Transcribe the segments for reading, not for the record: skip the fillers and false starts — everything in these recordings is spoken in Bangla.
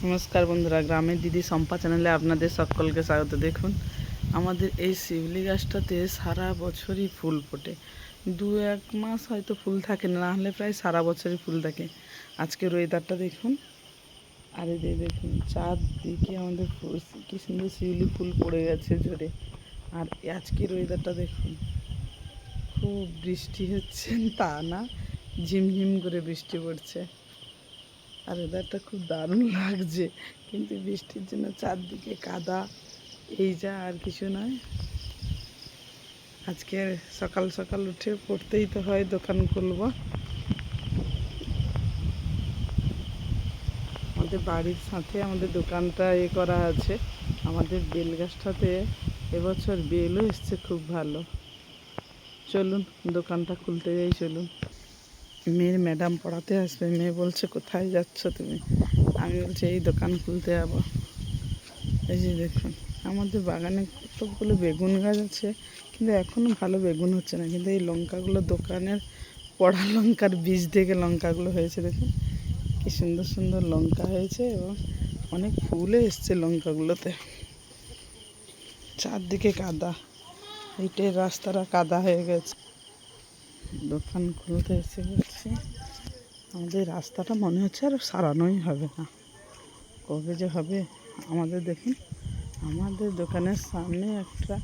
নমস্কার বন্ধুরা, গ্রামের দিদি সম্পা চ্যানেলে আপনাদের সকলকে স্বাগত। দেখুন, আমাদের এই শিউলি গাছটাতে সারা বছরই ফুল ফোটে। 2-1 মাস হয়তো ফুল থাকে না, হলে প্রায় সারা বছরই ফুল থাকে। আজকের ওয়েদারটা দেখুন, আর এই দেখুন চারদিকে আমাদের কি সুন্দর শিউলি ফুল পড়ে গেছে ঝরে। আর আজকের ওয়েদারটা দেখুন, খুব বৃষ্টি হচ্ছে তা না, ঝিমঝিম করে বৃষ্টি পড়ছে। আর ওয়েদারটা খুব দারুণ লাগছে, কিন্তু বৃষ্টির জন্য চারদিকে কাদা, এই যা, আর কিছু নয়। আজকে সকাল সকাল উঠে পড়তেই তো হয়, দোকান খুলবো। আমাদের বাড়ির সাথে আমাদের দোকানটা করা আছে। আমাদের বেল গাছটাতে এবছর বেলও এসছে খুব ভালো। চলুন দোকানটা খুলতে যাই, চলুন। মেয়ের ম্যাডাম পড়াতে আসবে, মেয়ে বলছে কোথায় যাচ্ছ তুমি? আমি বলছি এই দোকান খুলতে যাবো। এই যে দেখুন, আমাদের বাগানে কতগুলো বেগুন গাছ আছে, কিন্তু এখনও ভালো বেগুন হচ্ছে না। কিন্তু এই লঙ্কাগুলো দোকানের পড়া লঙ্কার বীজ থেকে লঙ্কাগুলো হয়েছে। দেখুন কি সুন্দর সুন্দর লঙ্কা হয়েছে, এবং অনেক ফুলও এসছে লঙ্কাগুলোতে। চারদিকে কাদা, ইটের রাস্তাটা কাদা হয়ে গেছে। দোকান খুলতে এসে গেছি। আমাদের রাস্তাটা মনে হচ্ছে আর সারানোই হবে না, কবে যে হবে। আমাদের দেখুন, আমাদের দোকানের সামনে একটা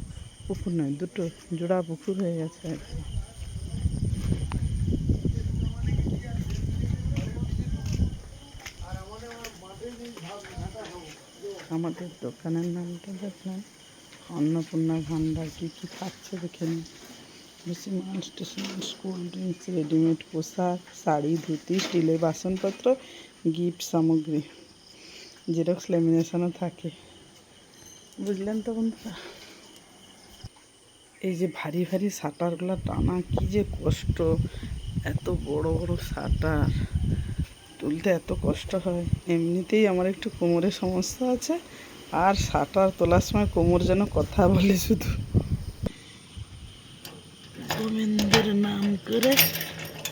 পুকুর নয়, দুটো জোড়া পুকুর হয়ে গেছে একদম। আমাদের দোকানের নামটা দেখলাম অন্নপূর্ণা ভান্ডার। কী কী পাচ্ছে দেখে নিন। বেশি মাল, স্টেশনারি, কোল্ড ড্রিঙ্কস, রেডিমেড পোশাক, শাড়ি, ধুতি, স্টিলের বাসনপত্র, গিফট সামগ্রী, জেরক্স ল্যামিনেশনও থাকে। বুঝলেন তো বন্ধুরা? এই যে ভারী ভারী শাটারগুলো টানা কি যে কষ্ট, এত বড় বড় শাটার তুলতে এত কষ্ট হয়। এমনিতেই আমার একটু কোমরের সমস্যা আছে, আর শাটার তোলার সময় কোমর যেন কথা বলে শুধু। গোবিন্দের নাম করে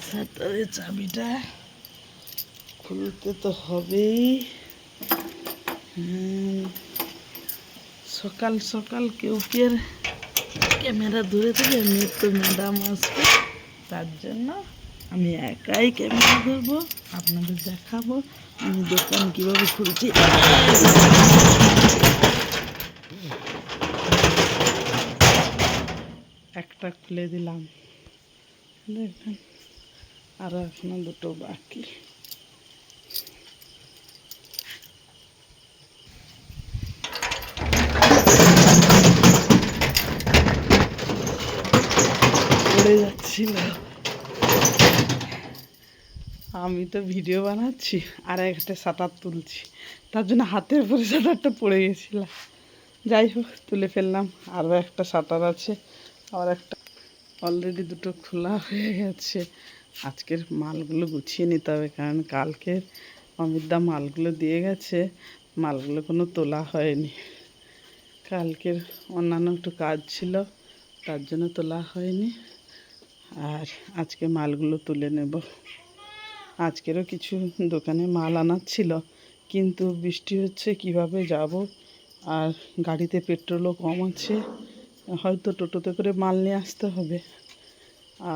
শাটারের চাবিটা খুলতে তো হবেই। সকাল সকাল কেউ কি আর ক্যামেরা ধরে দেবে? মেয়ের তো ম্যাডাম আসবে, তার জন্য আমি একাই ক্যামেরা ধরবো, আপনাদের দেখাবো আমি দোকান কীভাবে খুলছি। একটা খুলে দিলাম, দেখবেন আরও এখনো দুটো বাকি। পড়ে যাচ্ছিল, আমি তো ভিডিও বানাচ্ছি আর একটা শাটার তুলছি, তার জন্য হাতের উপরে শাটারটা পড়ে গেছিলাম। যাই হোক, তুলে ফেললাম। আরও একটা শাটার আছে, আর একটা অলরেডি দুটো খোলা হয়ে গেছে। আজকের মালগুলো গুছিয়ে নিতে হবে, কারণ কালকের অমিতদা মালগুলো দিয়ে গেছে, মালগুলো কোনো তোলা হয়নি। কালকের অন্যান্য একটু কাজ ছিল, তার জন্য তোলা হয়নি। আর আজকে মালগুলো তুলে নেব। আজকেরও কিছু দোকানে মাল আনার ছিল, কিন্তু বৃষ্টি হচ্ছে, কিভাবে যাব। আর গাড়িতে পেট্রোলও কম আছে, হয়তো টোটোতে করে মাল নিয়ে আসতে হবে।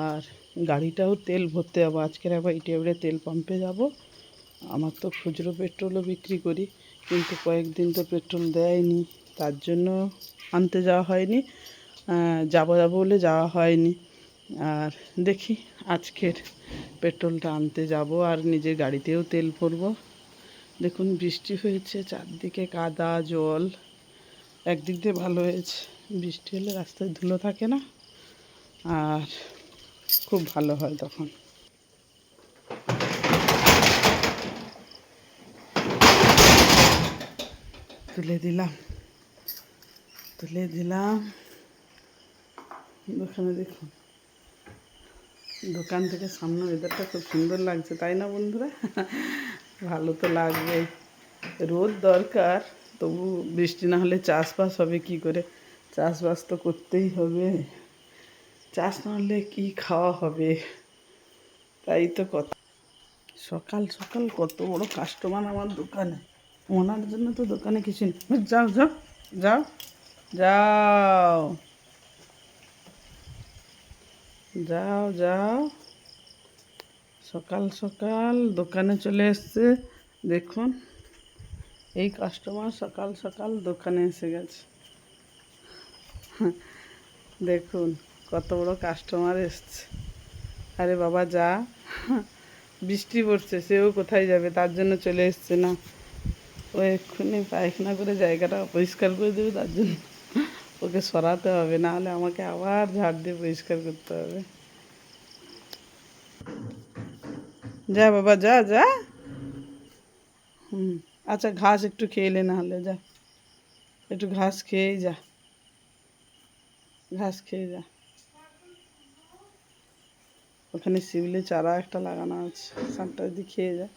আর গাড়িটাও তেল ভরতে যাবো। আজকের আবার ইটিএবড়ে তেল পাম্পে যাব। আমার তো খুচরো পেট্রোলও বিক্রি করি, কিন্তু কয়েকদিন তো পেট্রোল দেয়নি, তার জন্য আনতে যাওয়া হয়নি। যাবো বলে যাওয়া হয়নি। আর দেখি আজকের পেট্রোলটা আনতে যাব, আর নিজের গাড়িতেও তেল ভরবো। দেখুন বৃষ্টি হয়েছে, চারদিকে কাদা জল। একদিক দিয়ে ভালো হয়েছে, বৃষ্টি হলে রাস্তায় ধুলো থাকে না, আর খুব ভালো হয় তখন। তুলে দিলাম দোকানে। দেখুন দোকান থেকে সামনে ওয়েদারটা খুব সুন্দর লাগছে, তাই না বন্ধুরা? ভালো তো লাগবে, রোদ দরকার, তবু বৃষ্টি না হলে চাষবাস হবে কি করে? চাষবাস তো করতেই হবে, চাষ না হলে কী খাওয়া হবে? তাই তো কথা। সকাল সকাল কত বড় কাস্টমার আমার দোকানে, ওনার জন্য তো দোকানে কিছু নেই। যাও যাও যাও যাও যাও যাও, সকাল সকাল দোকানে চলে এসছে। দেখুন, এই কাস্টমার সকাল সকাল দোকানে এসে গেছে। দেখুন কত বড় কাস্টমার এসছে। আরে বাবা যা, বৃষ্টি পড়ছে, সেও কোথায় যাবে, তার জন্য চলে এসছে। না, ও এক্ষুনি পায়খানা করে জায়গাটা পরিষ্কার করে দেবে, তার জন্য ওকে সরাতে হবে, নাহলে আমাকে আবার ঝাড় দিয়ে পরিষ্কার করতে হবে। যা বাবা যা যা। আচ্ছা ঘাস একটু খেয়ে নে, নাহলে যা, একটু ঘাস খেয়েই যা, ঘাস খেয়ে যা। ওখানে শিউলি চারা একটা লাগানো আছে, সারটা যদি খেয়ে যা।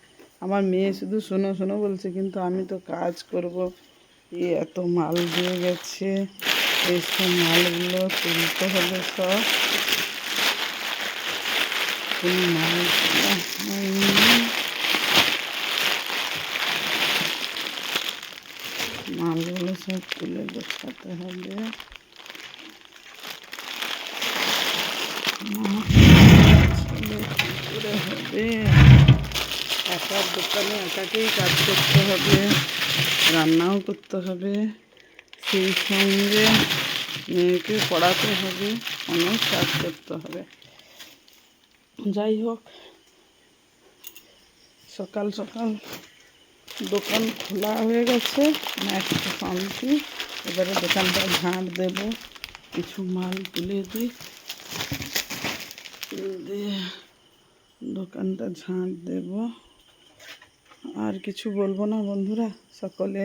আমার মেয়ে শুধু শোনো শোনো বলছে, কিন্তু আমি তো কাজ করব। এত মাল দিয়ে গেছে, এইসব মালগুলো তুলতে হবে সব। কোনো মাল মালগুলো সব তুলে গোছাতে হবে। হবে একার দোকানে একাকেই কাজ করতে হবে, রান্নাও করতে হবে, সেই সঙ্গে মেয়েকে পড়াতে হবে, অনেক কাজ করতে হবে। যাই হোক, সকাল সকাল দোকান খোলা হয়ে গেছে, একটু শান্তি। এবারে দোকানটা ঝাঁট দেব, কিছু মাল তুলে দিই, দিয়ে দোকানটা ঝাঁট দেব। আর কিছু বলবো না বন্ধুরা, সকলে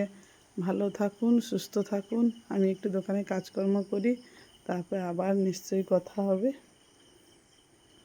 ভালো থাকুন, সুস্থ থাকুন। আমি একটু দোকানে কাজকর্ম করি, তারপরে আবার নিশ্চয়ই কথা হবে।